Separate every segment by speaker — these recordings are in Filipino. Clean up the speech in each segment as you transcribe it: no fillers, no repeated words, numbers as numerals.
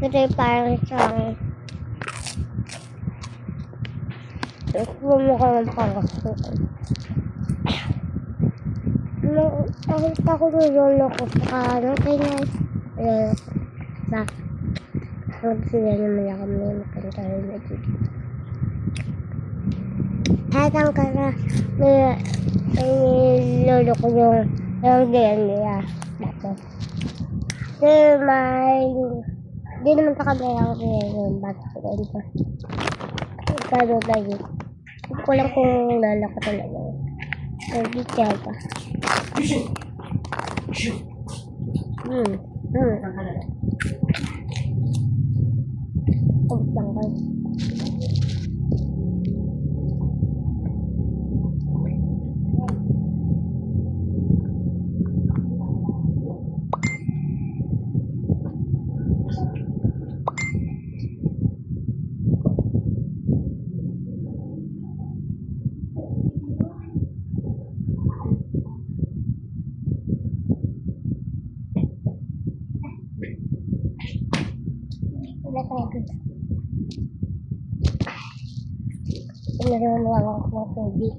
Speaker 1: Ito yung parang isang mukha ng pangasukan. Nakita ko yung lolo ko sa kanya. Sa sila naman kami magkanta rin dito. At ang kaya may lolo ko yung ganyan nila. Pero di naman sa kamera ko yung bata ko dito. Kano tayo. Hindi ko lang kung lolo ko talaga. Hindi kaya pa. Bangkal. Meron lang ako ng tubig.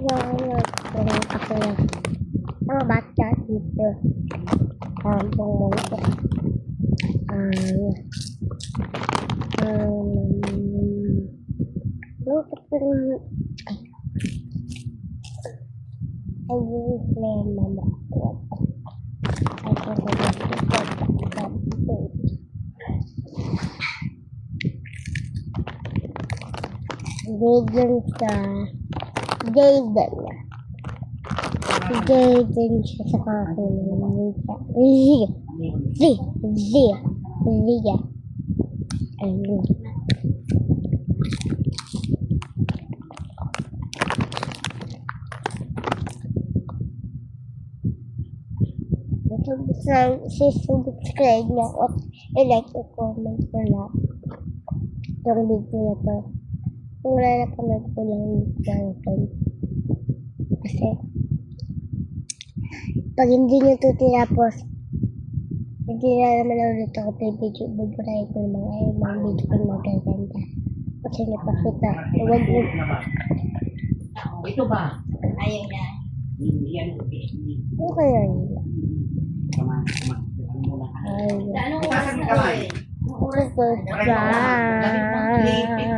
Speaker 1: Meron ako ng mga bata dito. Pumunta. Jaden siya sa kakulang. Zia. Ayun. Subscribe na at i-like o comment ko na yung video na to. Kung wala na panood ko lang yung kasi pag hindi nyo ito tinapos, hindi na naman ulit ako video. Buburahin ko ng mga ibang video kung magaganda. Kasi napakita. Huwag mo.
Speaker 2: Ito ba?
Speaker 3: Ayaw niya.
Speaker 1: Ano kaya yun?
Speaker 3: Anong
Speaker 2: Itaas
Speaker 3: oras
Speaker 2: ang
Speaker 3: na
Speaker 2: kamay.
Speaker 3: eh?
Speaker 1: Bye.